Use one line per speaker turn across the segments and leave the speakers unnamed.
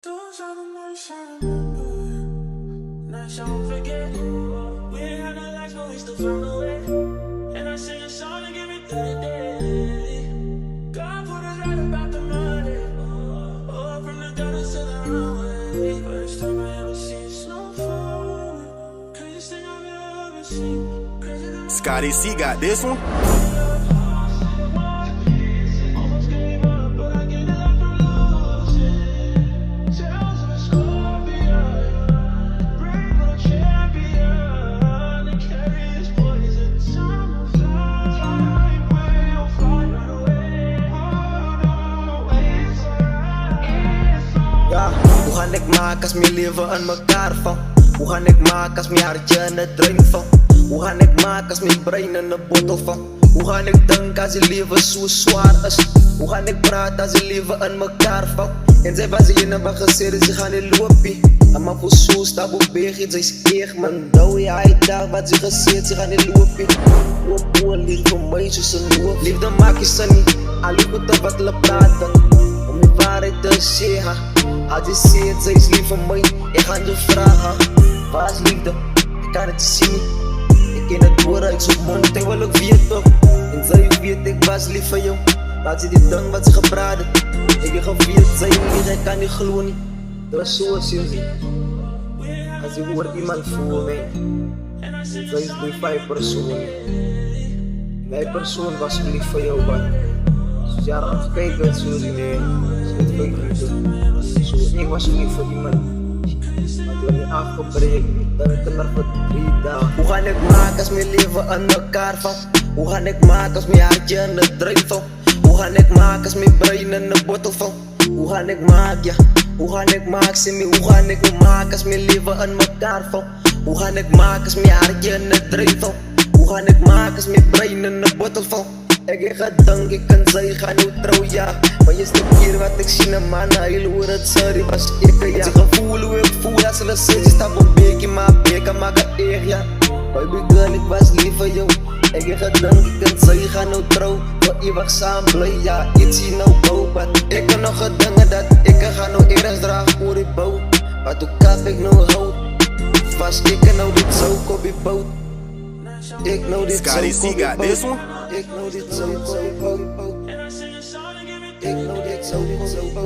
Those are the nights I remember, nights I won't forget. We ain't had no lights, but we still found a way. And I sing a song to get me through the day. God put us right about the money. Oh, from the gutters to the runway. First time I ever seen snowfall. Craziest thing I've ever seen. Crazy than
Scotty C got this one.
almost gave up, but I get it up from losing. Tales of a scorpion, brave little champion. They carry his poison. Time will fly, we'll fly right away. Oh no, it's alright.
Ja, hoe gaan ik maken als mijn leven aan mekaar valt? Hoe gaan ik maken als mijn hartje in het drink valt? Hoe gaan ik maken als mijn brein in een bottel valt? Hoe gaan ik denken als je leven zo zwaar is? Hoe gaan ik praten als je leven aan mekaar valt? En zij was in een bagage, ze gaan niet lopen. En maar voor zo staat op beginnen, ze is echt man. Douwe ja, hij daar wat ze gezegd, ze gaan niet lopen. Loop lief voor mij, zo ze lopen. Liefde maak je ze niet, alleen goed wat we praten. Om je waarheid te zeggen. Als je ziet, zij is lief voor mij. Ik ga je vragen, waar is liefde? Ik kan het zien. Ik ken het woord uit zo'n mond, ik wil ook weten. En zij weet, ik was lief voor jou. Laat ze die ding wat ze gepraat. Ik heb gevierd, zij niet, ik kan niet geloven niet. Dat was zoals je ziet. Als je hoort iemand voor mij. Zij is lief voor je persoon. Mijn persoon was lief voor jou, man. Dus ja, dan kijk het zo zien, nee. Zo weet ik niet. Zo, ik was lief voor iemand. Maar toen ik afgebreekt, dan heb ik er voor 3 dagen. Hoe ga ik maken als mijn leven aan elkaar valt? Hoe ga ik maken als mijn hartje in de druif valt? Hoe ga ik maken als mijn brein in de bottel valt? Hoe ga ik maken, ja? Hoe ga ik maken, zie me, hoe ga ik maken als mijn leven aan elkaar valt? Hoe ga ik maken als mijn hartje in de druif valt? Hoe ga ik maken als mijn brein in de bottel valt? Ik heb gedankt, ik kan zeggen, ga nu trouw, ja. Maar je stuk hier wat ik zie, een man, hij hoe het sorry was ik, ja. Het gevoel hoe ik voel, als ze zegt, je staat op een beekje, maar beken maak het eer, ja. Baby girl, ik was lief voor jou. Ik heb gedankt, ik kan zeggen, ga nu trouw. Voor eeuwig samen blij, ja, iets hier nou bouwpad. Ik kan nog gedanken dat ik ga nou ergens dragen voor die bouw. Maar toen kap ik nou hout. Was ik nou dit zo op die boot. Ik nou dit zo
Scotty C
op die
got this
boot.
one.
Ik nou dit zo op die boot.
And I sing a song to get me
Ik
through
nou
the
dit zo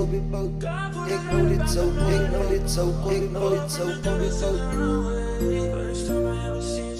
op die boot. Ik nou dit zo, ik nou dit zo, ik nou dit zo op die boot.
day. First time I ever seen